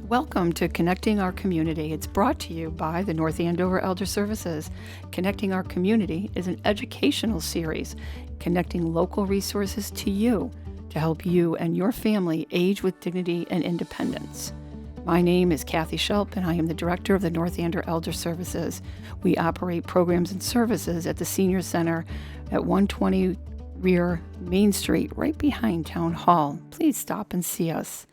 Welcome to Connecting Our Community. It's brought to you by the North Andover Elder Services. Connecting Our Community is an educational series connecting local resources to you to help you and your family age with dignity and independence. My name is Kathy Shelp, and I am the Director of the North Andover Elder Services. We operate programs and services at the Senior Center at 120 Rear Main Street, right behind Town Hall. Please stop and see us.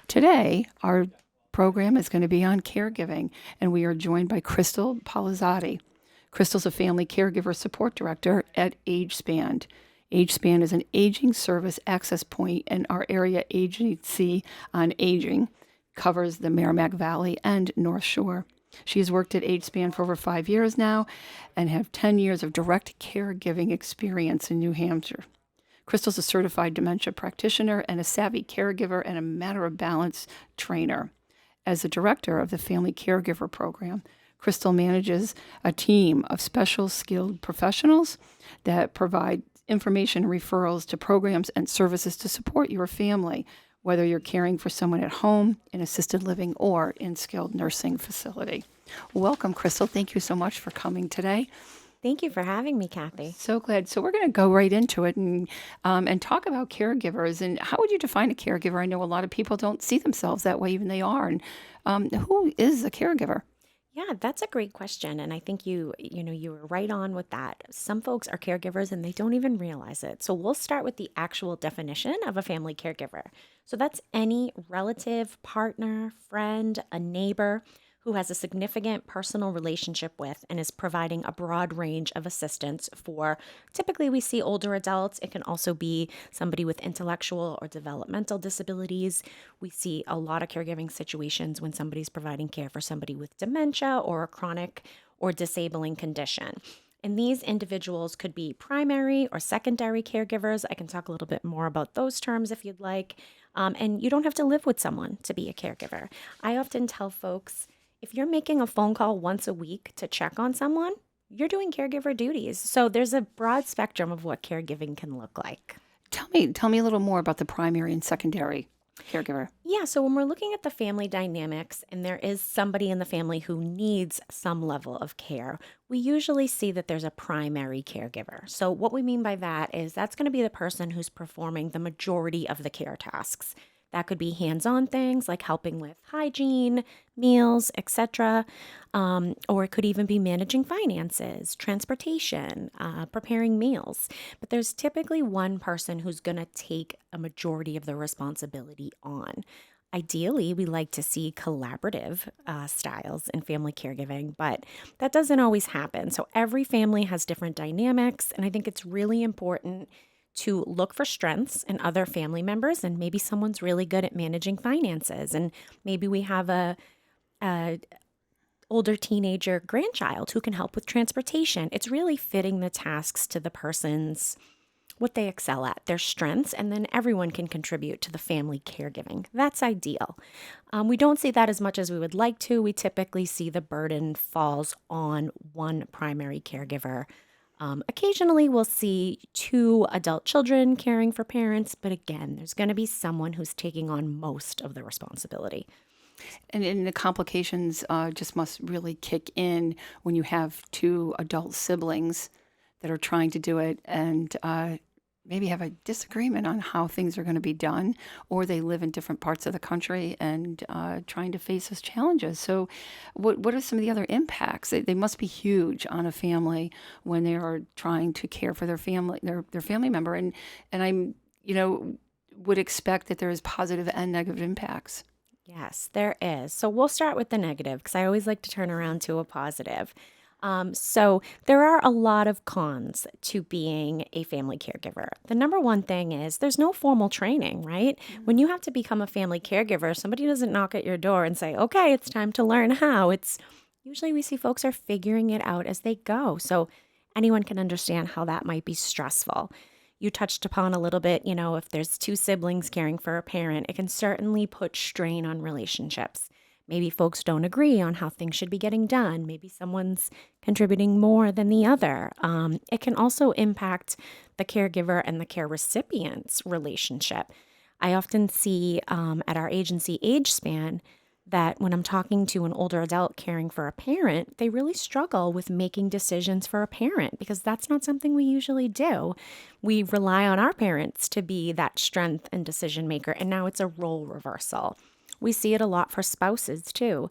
Today, our program is going to be on caregiving, and we are joined by Crystal Polizzotti. Crystal's a family caregiver support director at AgeSpan. AgeSpan is an aging service access point, and our area agency on aging covers the Merrimack Valley and North Shore. She has worked at AgeSpan for over 5 years now and have 10 years of direct caregiving experience in New Hampshire. Crystal's a certified dementia practitioner and a savvy caregiver and a matter of balance trainer. As the director of the Family Caregiver Program, Crystal manages a team of special skilled professionals that provide information and referrals to programs and services to support your family, whether you're caring for someone at home, in assisted living, or in skilled nursing facility. Welcome, Crystal. Thank you so much for coming today. Thank you for having me, Kathy. So glad. So we're going to go right into it and talk about caregivers. And how would you define a caregiver? I know a lot of people don't see themselves that way, even they are. And who is a caregiver? Yeah, that's a great question. And I think you were right on with that. Some folks are caregivers and they don't even realize it. So we'll start with the actual definition of a family caregiver. So that's any relative, partner, friend, a neighbor who has a significant personal relationship with and is providing a broad range of assistance for, typically we see older adults. It can also be somebody with intellectual or developmental disabilities. We see a lot of caregiving situations when somebody's providing care for somebody with dementia or a chronic or disabling condition. And these individuals could be primary or secondary caregivers. I can talk a little bit more about those terms if you'd like. And you don't have to live with someone to be a caregiver. I often tell folks, if you're making a phone call once a week to check on someone, you're doing caregiver duties. So there's a broad spectrum of what caregiving can look like. Tell me a little more about the primary and secondary caregiver. Yeah, so when we're looking at the family dynamics and there is somebody in the family who needs some level of care, we usually see that there's a primary caregiver. So what we mean by that is that's going to be the person who's performing the majority of the care tasks. That could be hands-on things like helping with hygiene, meals, etc. Or it could even be managing finances, transportation, preparing meals. But there's typically one person who's going to take a majority of the responsibility on. Ideally, we like to see collaborative styles in family caregiving, but that doesn't always happen. So every family has different dynamics, and I think it's really important to look for strengths in other family members, and maybe someone's really good at managing finances, and maybe we have a older teenager grandchild who can help with transportation. It's really fitting the tasks to the person's what they excel at, their strengths, and then everyone can contribute to the family caregiving. That's ideal. We don't see that as much as we would like to. We typically see the burden falls on one primary caregiver. Occasionally, we'll see 2 adult children caring for parents, but again, there's going to be someone who's taking on most of the responsibility. And the complications just must really kick in when you have 2 adult siblings that are trying to do it and maybe have a disagreement on how things are going to be done, or they live in different parts of the country and trying to face those challenges. So what are some of the other impacts? They must be huge on a family when they are trying to care for their family, their family member. And I'm, would expect that there is positive and negative impacts. Yes, there is. So we'll start with the negative because I always like to turn around to a positive. So there are a lot of cons to being a family caregiver. The number one thing is there's no formal training, right? Mm-hmm. When you have to become a family caregiver, somebody doesn't knock at your door and say, okay, it's time to learn how. It's usually we see folks are figuring it out as they go. So anyone can understand how that might be stressful. You touched upon a little bit, if there's 2 siblings caring for a parent, it can certainly put strain on relationships. Maybe folks don't agree on how things should be getting done. Maybe someone's contributing more than the other. It can also impact the caregiver and the care recipient's relationship. I often see at our agency AgeSpan that when I'm talking to an older adult caring for a parent, they really struggle with making decisions for a parent because that's not something we usually do. We rely on our parents to be that strength and decision maker, and now it's a role reversal. We see it a lot for spouses too.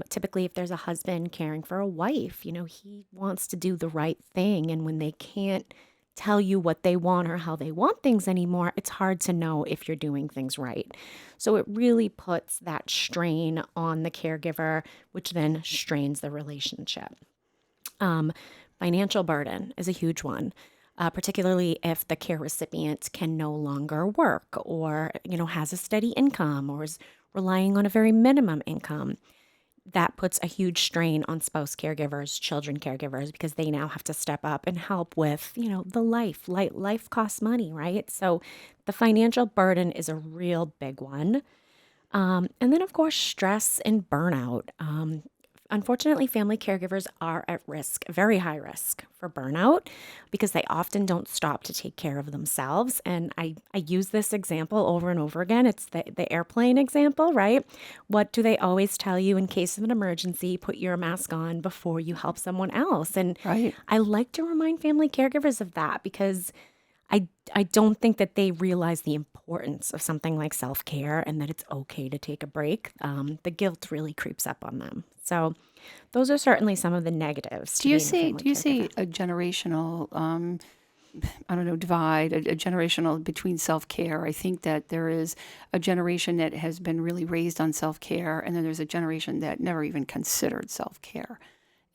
Typically, if there's a husband caring for a wife, he wants to do the right thing. And when they can't tell you what they want or how they want things anymore, it's hard to know if you're doing things right. So it really puts that strain on the caregiver, which then strains the relationship. Financial burden is a huge one. Particularly if the care recipient can no longer work or, has a steady income or is relying on a very minimum income. That puts a huge strain on spouse caregivers, children caregivers, because they now have to step up and help with, the life. Life costs money, right? So the financial burden is a real big one. And then, of course, stress and burnout. Unfortunately, family caregivers are at risk, very high risk for burnout because they often don't stop to take care of themselves. And I use this example over and over again. It's the airplane example, right? What do they always tell you in case of an emergency? Put your mask on before you help someone else. And Right. I like to remind family caregivers of that because I don't think that they realize the importance of something like self-care and that it's okay to take a break. The guilt really creeps up on them. So those are certainly some of the negatives to Do you being a see family do you see caregiver. a generational I don't know, divide, a generational between self-care? I think that there is a generation that has been really raised on self-care, and then there's a generation that never even considered self-care.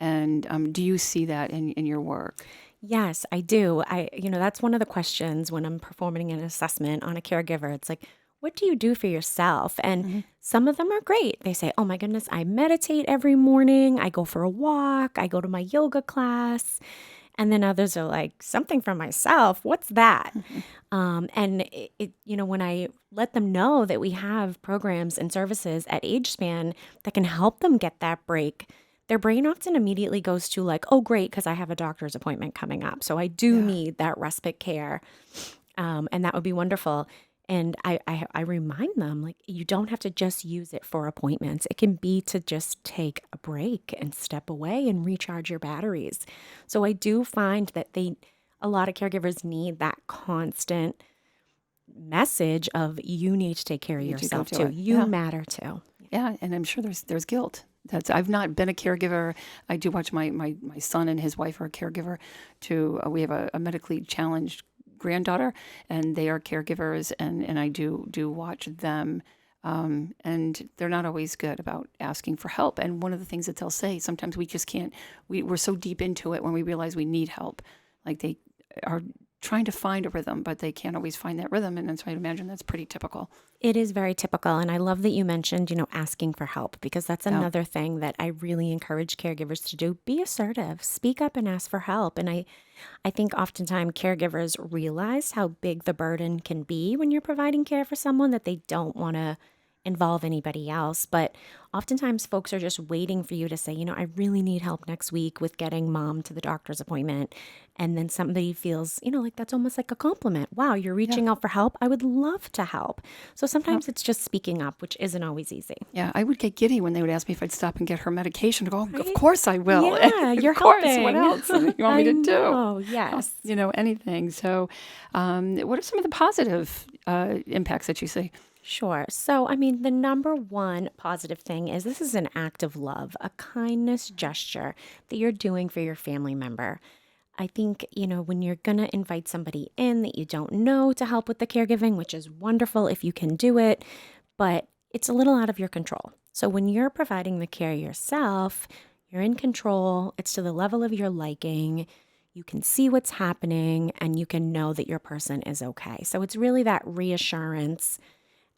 And do you see that in your work? Yes, I do. That's one of the questions when I'm performing an assessment on a caregiver. It's like, what do you do for yourself? And some of them are great. They say, oh my goodness, I meditate every morning. I go for a walk. I go to my yoga class. And then others are like, something for myself. What's that? And when I let them know that we have programs and services at AgeSpan that can help them get that break, their brain often immediately goes to like, oh, great, because I have a doctor's appointment coming up. So I do Yeah. need that respite care. And that would be wonderful. And I remind them, like, you don't have to just use it for appointments. It can be to just take a break and step away and recharge your batteries. So I do find that a lot of caregivers need that constant message of you need to take care of You need to go yourself do too. it. You Yeah. matter too. Yeah, and I'm sure there's guilt. I've not been a caregiver. I do watch my son and his wife are a caregiver to we have a medically challenged granddaughter, and they are caregivers, and I do watch them, and they're not always good about asking for help. And one of the things that they'll say, sometimes we just can't. We're so deep into it when we realize we need help, like they are trying to find a rhythm, but they can't always find that rhythm, and so I imagine that's pretty typical. It is very typical. And I love that you mentioned, asking for help because that's Yeah. another thing that I really encourage caregivers to do. Be assertive, speak up and ask for help. And I think oftentimes caregivers realize how big the burden can be when you're providing care for someone that they don't want to involve anybody else. But oftentimes folks are just waiting for you to say, I really need help next week with getting mom to the doctor's appointment. And then somebody feels, like that's almost like a compliment. Wow, you're reaching out for help. I would love to help. So sometimes it's just speaking up, which isn't always easy. Yeah, I would get giddy when they would ask me if I'd stop and get her medication. To go, of Right? course I will. Yeah, you're of course. helping. What else do you want me to do? Oh, yes. Anything. So, what are some of the positive impacts that you see? Sure. So, the number one positive thing is this is an act of love, a kindness gesture that you're doing for your family member. I think, when you're going to invite somebody in that you don't know to help with the caregiving, which is wonderful if you can do it, but it's a little out of your control. So when you're providing the care yourself, you're in control. It's to the level of your liking. You can see what's happening and you can know that your person is okay. So it's really that reassurance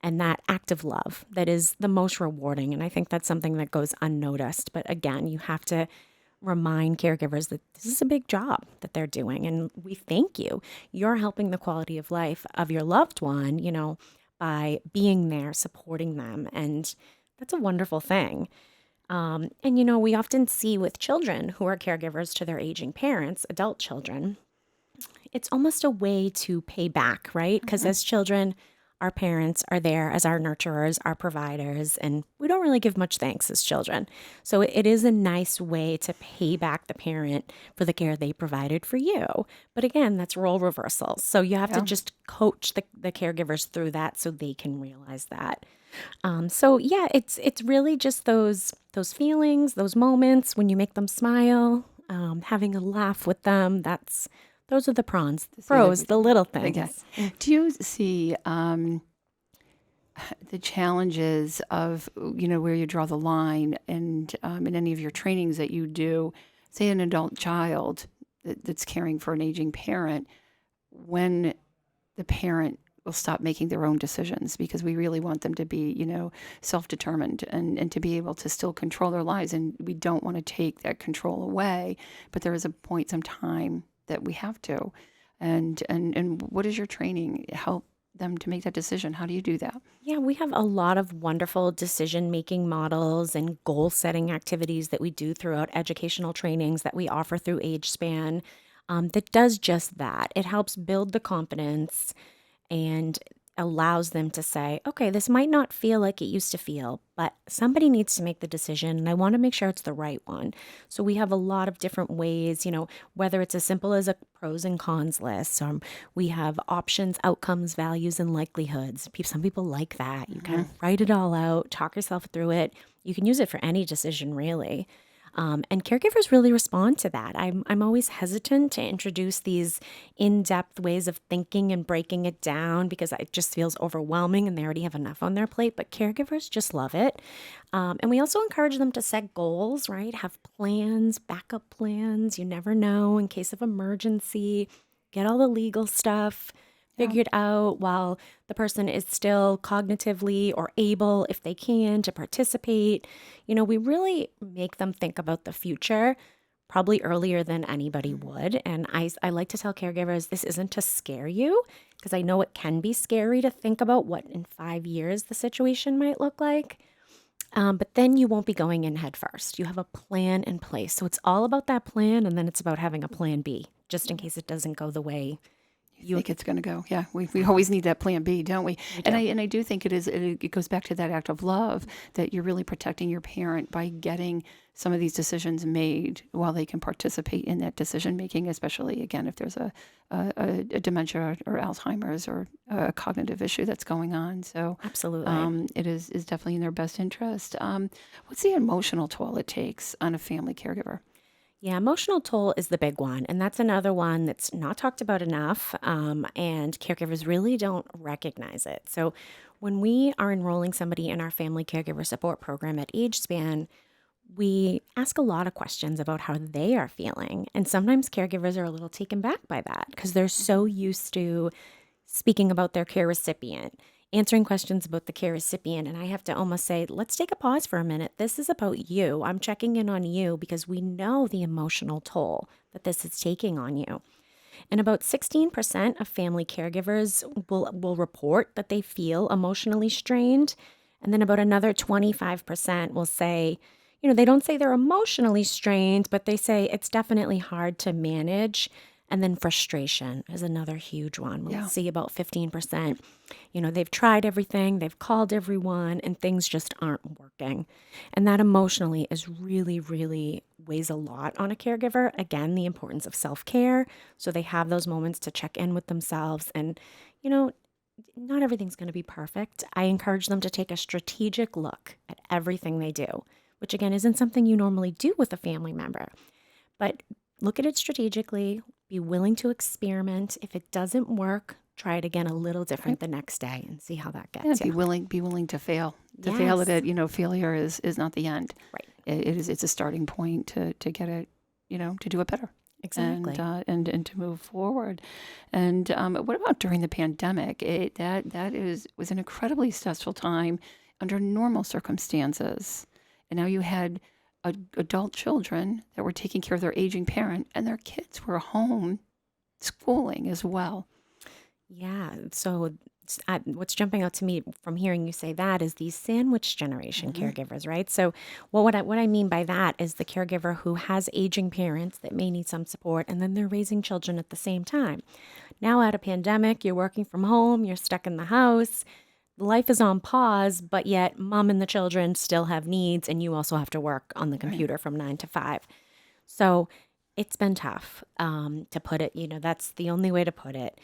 and that act of love that is the most rewarding. And I think that's something that goes unnoticed. But again, you have to remind caregivers that this is a big job that they're doing. And we thank you. You're helping the quality of life of your loved one, by being there, supporting them. And that's a wonderful thing. We often see with children who are caregivers to their aging parents, adult children, it's almost a way to pay back, right? Because as children, our parents are there as our nurturers, our providers, and we don't really give much thanks as children. So it is a nice way to pay back the parent for the care they provided for you. But again, that's role reversals. So you have to Yeah. just coach the caregivers through that so they can realize that. So yeah, it's really just those feelings, those moments when you make them smile, having a laugh with them. Those are the See that pros, the little again. things. Do you see the challenges of, where you draw the line and in any of your trainings that you do, say an adult child that's caring for an aging parent, when the parent will stop making their own decisions because we really want them to be, self-determined and to be able to still control their lives. And we don't want to take that control away, but there is a point, some time that we have to. And what does your training help them to make that decision? How do you do that? Yeah, we have a lot of wonderful decision-making models and goal-setting activities that we do throughout educational trainings that we offer through AgeSpan, that does just that. It helps build the confidence and allows them to say, okay, this might not feel like it used to feel, but somebody needs to make the decision and I want to make sure it's the right one. So we have a lot of different ways, whether it's as simple as a pros and cons list, we have options, outcomes, values, and likelihoods. Some people like that. You kind of write it all out, talk yourself through it. You can use it for any decision, really. And caregivers really respond to that. I'm always hesitant to introduce these in-depth ways of thinking and breaking it down because it just feels overwhelming and they already have enough on their plate, but caregivers just love it. And we also encourage them to set goals, right? Have plans, backup plans. You never know in case of emergency. Get all the legal stuff figured out while the person is still cognitively or able, if they can, to participate. We really make them think about the future probably earlier than anybody would. And I like to tell caregivers this isn't to scare you because I know it can be scary to think about what in 5 years the situation might look like. But then you won't be going in head first. You have a plan in place. So it's all about that plan. And then it's about having a plan B just in case it doesn't go the way You think it's going to go? Yeah, we always need that plan B, don't we? And I do think it goes back to that act of love that you're really protecting your parent by getting some of these decisions made while they can participate in that decision making, especially again if there's a dementia or Alzheimer's or a cognitive issue that's going on. So Absolutely. it is definitely in their best interest. What's the emotional toll it takes on a family caregiver? Yeah, emotional toll is the big one. And that's another one that's not talked about enough. And caregivers really don't recognize it. So when we are enrolling somebody in our family caregiver support program at AgeSpan, we ask a lot of questions about how they are feeling. And sometimes caregivers are a little taken back by that because they're so used to speaking about their care recipient, answering questions about the care recipient. And I have to almost say, let's take a pause for a minute. This is about you. I'm checking in on you because we know the emotional toll that this is taking on you. And about 16% of family caregivers will report that they feel emotionally strained. And then about another 25% will say, they don't say they're emotionally strained, but they say it's definitely hard to manage. And then frustration is another huge one. We'll see about 15%. They've tried everything, they've called everyone, and things just aren't working. And that emotionally is really, really weighs a lot on a caregiver. Again, the importance of self-care. So they have those moments to check in with themselves. And, not everything's going to be perfect. I encourage them to take a strategic look at everything they do, which again isn't something you normally do with a family member. But look at it strategically, be willing to experiment. If it doesn't work, try it again a little different the next day and see how that Yeah, gets be you. willing to fail. To fail at Yes. it, failure is not the end. Right. It's a starting point to get it, to do it better. Exactly. And to move forward. And what about during the pandemic? Was an incredibly stressful time under normal circumstances. And now you had adult children that were taking care of their aging parent, and their kids were home schooling as well. Yeah. So what's jumping out to me from hearing you say that is these sandwich generation caregivers, right? So what I mean by that is the caregiver who has aging parents that may need some support, and then they're raising children at the same time. Now at a pandemic, you're working from home, you're stuck in the house, life is on pause, but yet mom and the children still have needs, and you also have to work on the computer from 9 to 5. So it's been tough, to put it, that's the only way to put it.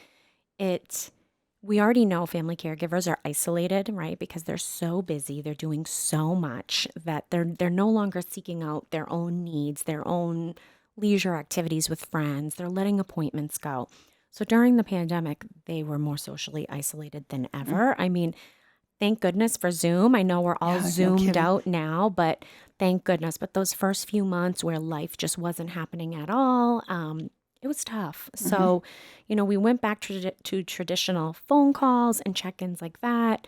We already know family caregivers are isolated, right? Because they're so busy, they're doing so much that they're no longer seeking out their own needs, their own leisure activities with friends. They're letting appointments go. So during the pandemic, they were more socially isolated than ever. I mean, thank goodness for Zoom. I know we're all Yeah, no zoomed kidding. out now, but thank goodness. But those first few months where life just wasn't happening at all, it was tough. So, we went back to traditional phone calls and check-ins like that.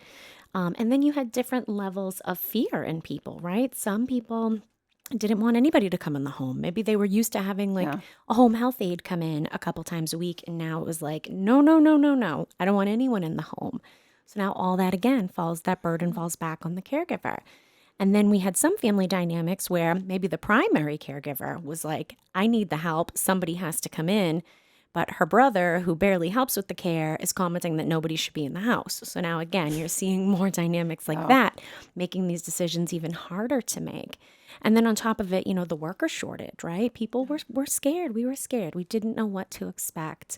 And then you had different levels of fear in people, right? Some people didn't want anybody to come in the home. Maybe they were used to having like Yeah. a home health aide come in a couple times a week. And now it was like, no, no, no, no, no. I don't want anyone in the home. So now all that again that burden falls back on the caregiver. And then we had some family dynamics where maybe the primary caregiver was like, I need the help. Somebody has to come in. But her brother, who barely helps with the care, is commenting that nobody should be in the house. So now, again, you're seeing more dynamics like that, making these decisions even harder to make. And then on top of it, the worker shortage, right? People were scared. We were scared. We didn't know what to expect.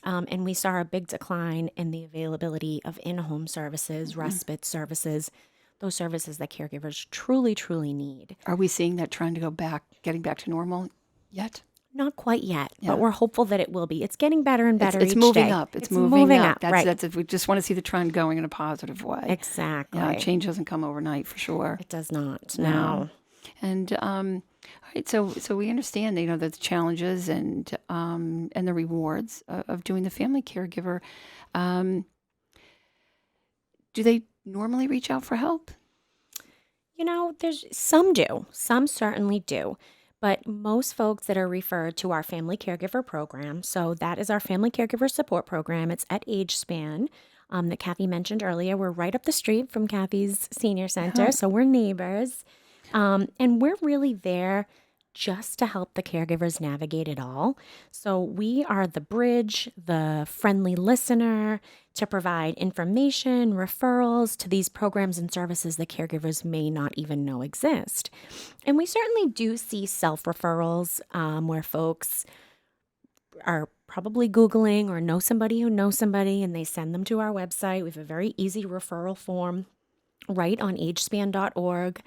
And we saw a big decline in the availability of in-home services, respite services, those services that caregivers truly, truly need. Are we seeing that trend to go back, getting back to normal yet? Not quite yet, Yeah. but we're hopeful that it will be. It's getting better and better It's each moving day. up. It's moving up. right. That's we just want to see the trend going in a positive way. Exactly. Yeah, change doesn't come overnight for sure. It does not. No. And all right, so we understand, the challenges and the rewards of doing the family caregiver. Do they normally reach out for help? There's some do. Some certainly do. But most folks that are referred to our family caregiver program, so that is our family caregiver support program. It's at AgeSpan that Kathy mentioned earlier. We're right up the street from Kathy's senior center, so we're neighbors. And we're really there just to help the caregivers navigate it all. So we are the bridge, the friendly listener to provide information, referrals to these programs and services that caregivers may not even know exist. And we certainly do see self-referrals where folks are probably Googling or know somebody who knows somebody, and they send them to our website. We have a very easy referral form right on agespan.org.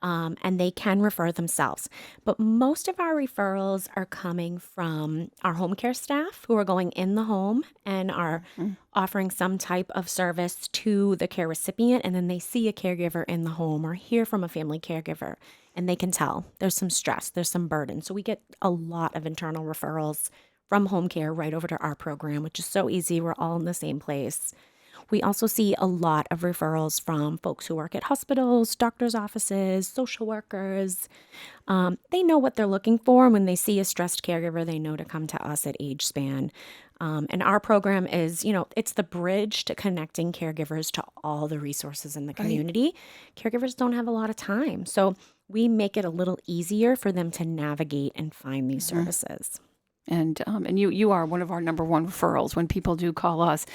And they can refer themselves. But most of our referrals are coming from our home care staff who are going in the home and are offering some type of service to the care recipient. And then they see a caregiver in the home or hear from a family caregiver, and they can tell there's some stress, there's some burden. So we get a lot of internal referrals from home care right over to our program, which is so easy. We're all in the same place. We also see a lot of referrals from folks who work at hospitals, doctors' offices, social workers. They know what they're looking for. When they see a stressed caregiver, they know to come to us at AgeSpan. And our program is, it's the bridge to connecting caregivers to all the resources in the community. Caregivers don't have a lot of time. So we make it a little easier for them to navigate and find these services. And you are one of our number one referrals when people do call us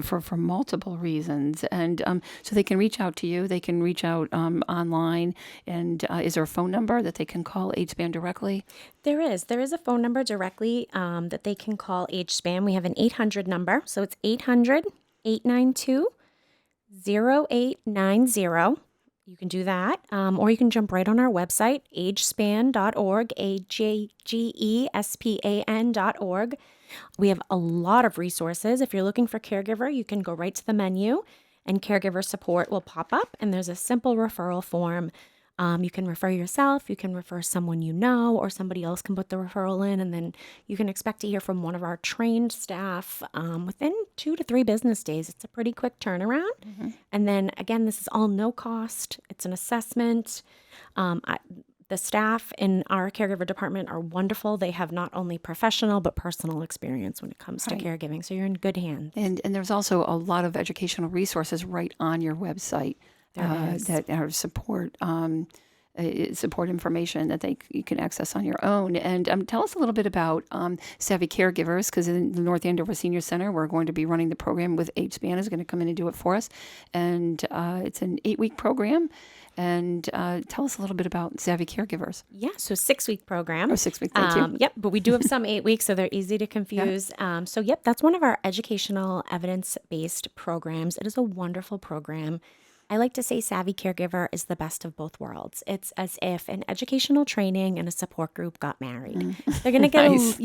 for multiple reasons. And so they can reach out to you. They can reach out online. And is there a phone number that they can call AgeSpan directly? There is a phone number directly that they can call AgeSpan. We have an 800 number. So it's 800-892-0890. You can do that, or you can jump right on our website, agespan.org, AGESPAN.org. We have a lot of resources. If you're looking for caregiver, you can go right to the menu, and caregiver support will pop up, and there's a simple referral form. You can refer yourself, you can refer someone you know, or somebody else can put the referral in, and then you can expect to hear from one of our trained staff within 2 to 3 business days. It's a pretty quick turnaround. And then again, this is all no cost. It's an assessment. The The staff in our caregiver department are wonderful. They have not only professional but personal experience when it comes to caregiving. So you're in good hands. And there's also a lot of educational resources right on your website that are support information that you can access on your own. And tell us a little bit about Savvy Caregivers, because in the North Andover Senior Center, we're going to be running the program with AgeSpan is going to come in and do it for us. And it's an 8-week program. And tell us a little bit about Savvy Caregivers. Yeah, so 6-week program. Oh, 6 weeks, thank you. Yep, but we do have some 8 weeks, so they're easy to confuse. Yeah. That's one of our educational evidence-based programs. It is a wonderful program. I like to say Savvy Caregiver is the best of both worlds. It's as if an educational training and a support group got married. They're going to get Nice.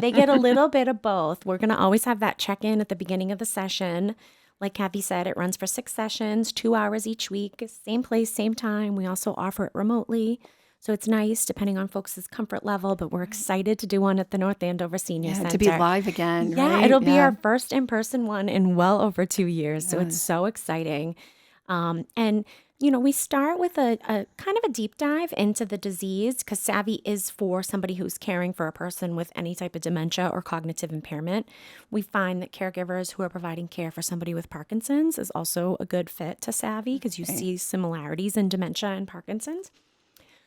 they get a little bit of both. We're going to always have that check-in at the beginning of the session. Like Kathy said, it runs for 6 sessions, 2 hours each week, same place, same time. We also offer it remotely. So it's nice depending on folks' comfort level, but we're excited to do one at the North Andover Senior Center. To be live again, Yeah, right? it'll be our first in-person one in well over 2 years. So it's so exciting. We start with a kind of a deep dive into the disease, because Savvy is for somebody who's caring for a person with any type of dementia or cognitive impairment. We find that caregivers who are providing care for somebody with Parkinson's is also a good fit to Savvy, because you see similarities in dementia and Parkinson's.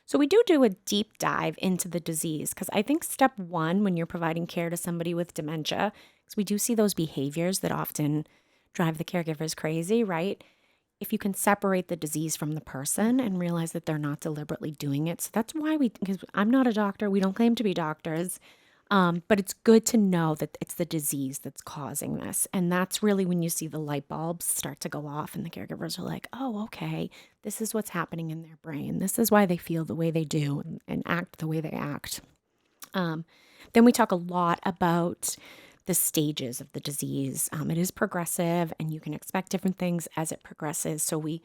So we do a deep dive into the disease, because I think step one when you're providing care to somebody with dementia, because we do see those behaviors that often drive the caregivers crazy, right? If you can separate the disease from the person and realize that they're not deliberately doing it. So that's why because I'm not a doctor, we don't claim to be doctors, but it's good to know that it's the disease that's causing this. And that's really when you see the light bulbs start to go off and the caregivers are like, oh, okay, this is what's happening in their brain. This is why they feel the way they do and act the way they act. Then we talk a lot about the stages of the disease. It is progressive, and you can expect different things as it progresses. So we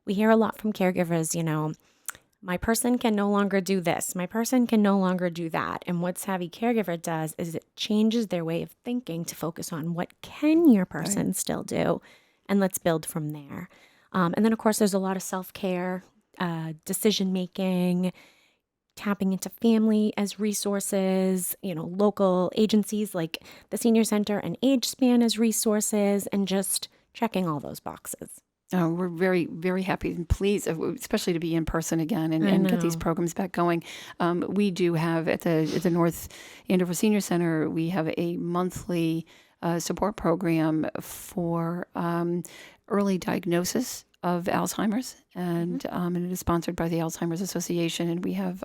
hear a lot from caregivers, my person can no longer do this. My person can no longer do that. And what Savvy Caregiver does is it changes their way of thinking to focus on what can your person still do, and let's build from there. And then, of course, there's a lot of self-care, decision-making, tapping into family as resources, local agencies like the Senior Center and AgeSpan as resources, and just checking all those boxes. Oh, we're very, very happy and pleased, especially to be in person again and get these programs back going. We do have at the North Andover Senior Center, we have a monthly support program for early diagnosis of Alzheimer's, and it is sponsored by the Alzheimer's Association, and we have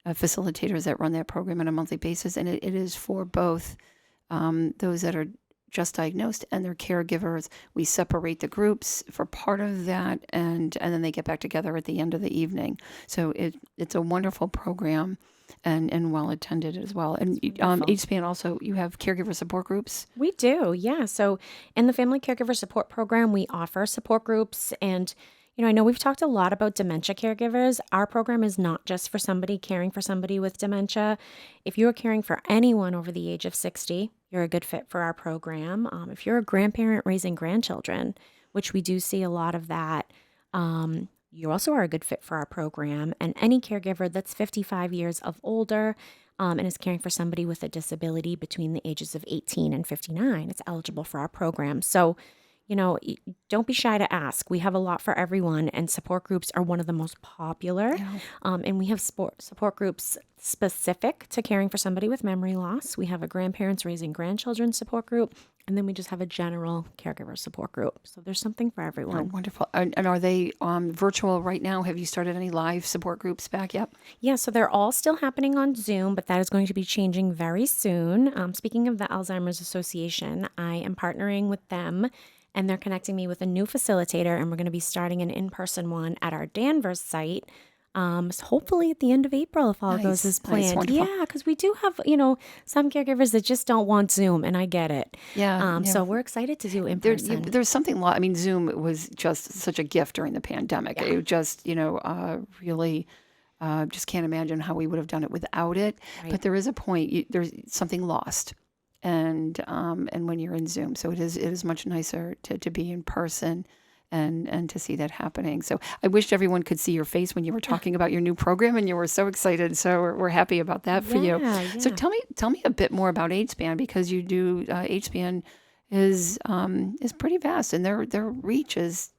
facilitators that run that program on a monthly basis, and it is for both those that are just diagnosed and their caregivers. We separate the groups for part of that, and then they get back together at the end of the evening. So it's a wonderful program and well attended as well. And AgeSpan also, you have caregiver support groups? We do, yeah. So in the Family Caregiver Support Program, we offer support groups. And, I know we've talked a lot about dementia caregivers. Our program is not just for somebody caring for somebody with dementia. If you're caring for anyone over the age of 60, you're a good fit for our program. If you're a grandparent raising grandchildren, which we do see a lot of that, you also are a good fit for our program. And any caregiver that's 55 years of older and is caring for somebody with a disability between the ages of 18 and 59, it's eligible for our program. So, don't be shy to ask. We have a lot for everyone, and support groups are one of the most popular. Yeah. And we have support groups specific to caring for somebody with memory loss. We have a grandparents raising grandchildren support group, and then we just have a general caregiver support group. So there's something for everyone. Oh, wonderful. And are they virtual right now? Have you started any live support groups back yet? Yeah, so they're all still happening on Zoom, but that is going to be changing very soon. Speaking of the Alzheimer's Association, I am partnering with them, and they're connecting me with a new facilitator, and we're going to be starting an in-person one at our Danvers site. So hopefully at the end of April, if all goes as planned. Yeah, because we do have, some caregivers that just don't want Zoom, and I get it. Yeah. So we're excited to do in person. There's something, Zoom was just such a gift during the pandemic. Yeah. It just, really just can't imagine how we would have done it without it. Right. But there is a point, there's something lost. And when you're in Zoom, so it is much nicer to be in person and to see that happening. So I wish everyone could see your face when you were talking about your new program, and you were so excited. So we're happy about that for you. So tell me a bit more about AgeSpan, because you do AgeSpan is pretty vast, and their reach is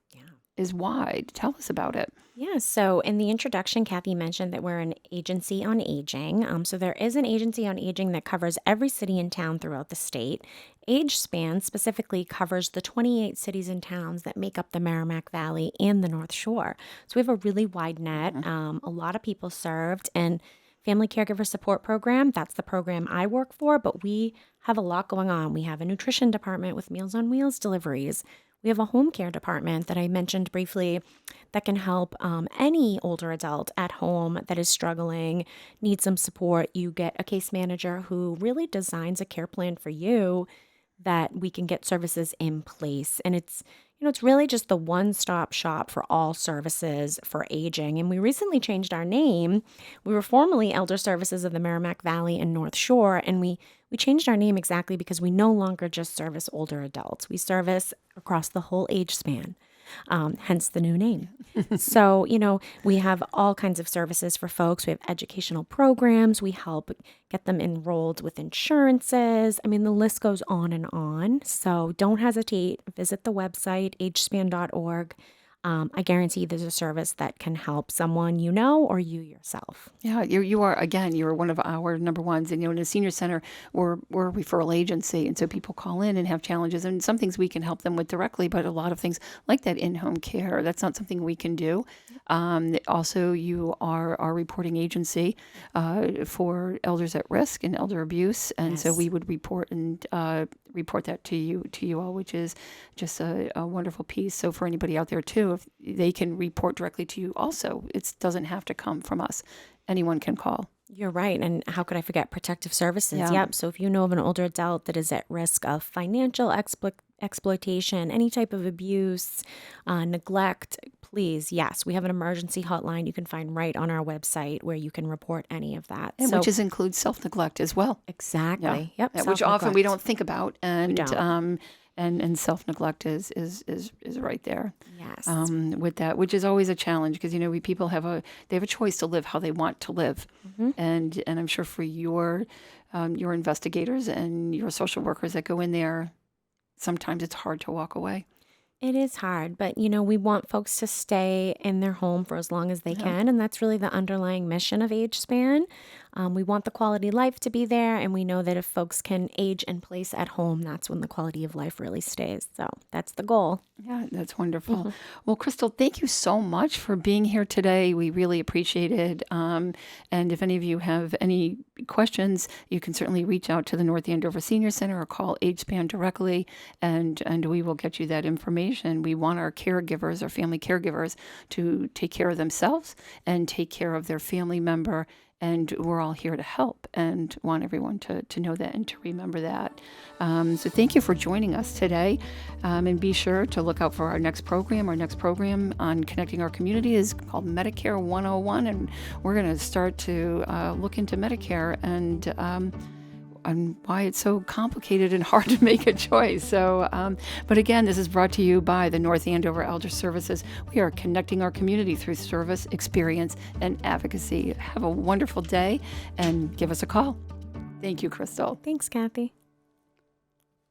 wide. Tell us about it. Yeah, so in the introduction, Kathy mentioned that we're an agency on aging. So there is an agency on aging that covers every city and town throughout the state. AgeSpan specifically covers the 28 cities and towns that make up the Merrimack Valley and the North Shore. So we have a really wide net, a lot of people served, and Family Caregiver Support Program, that's the program I work for, but we have a lot going on. We have a nutrition department with Meals on Wheels deliveries. We have a home care department that I mentioned briefly that can help any older adult at home that is struggling, needs some support. You get a case manager who really designs a care plan for you that we can get services in place. And it's really just the one-stop shop for all services for aging. And we recently changed our name. We were formerly Elder Services of the Merrimack Valley and North Shore, and we changed our name exactly because we no longer just service older adults. We service across the whole age span, hence the new name. So, we have all kinds of services for folks. We have educational programs. We help get them enrolled with insurances. I mean, the list goes on and on. So don't hesitate. Visit the website, agespan.org. I guarantee there's a service that can help someone you know or you yourself. Yeah, you are, again, you're one of our number ones. And, in a senior center, we're a referral agency. And so people call in and have challenges. And some things we can help them with directly, but a lot of things like that in-home care, that's not something we can do. Also, you are our reporting agency for elders at risk and elder abuse. And so we would report that to you all, which is just a wonderful piece. So for anybody out there too, if they can report directly to you also, it doesn't have to come from us. Anyone can call. You're right. And how could I forget protective services? Yeah. Yep. So if you know of an older adult that is at risk of financial exploitation, any type of abuse, neglect, please, yes, we have an emergency hotline you can find right on our website where you can report any of that. And which includes self-neglect as well. Exactly. Yeah. Yep. Which often we don't think about. And We don't. and self-neglect is right there. Yes. With that, which is always a challenge, because people have a choice to live how they want to live, and I'm sure for your investigators and your social workers that go in there, sometimes it's hard to walk away. It is hard, but we want folks to stay in their home for as long as they can, and that's really the underlying mission of AgeSpan. We want the quality of life to be there, and we know that if folks can age in place at home, that's when the quality of life really stays. So that's the goal. Yeah, that's wonderful. Well, Crystal, thank you so much for being here today. We really appreciate it. And if any of you have any questions, you can certainly reach out to the North Andover Senior Center or call AgeSpan directly, and we will get you that information. We want our caregivers, our family caregivers, to take care of themselves and take care of their family member. And we're all here to help, and want everyone to know that and to remember that. So thank you for joining us today. And be sure to look out for our next program. Our next program on connecting our community is called Medicare 101. And we're going to start to look into Medicare and why it's so complicated and hard to make a choice. So, but again, this is brought to you by the North Andover Elder Services. We are connecting our community through service, experience, and advocacy. Have a wonderful day and give us a call. Thank you, Crystal. Thanks, Kathy.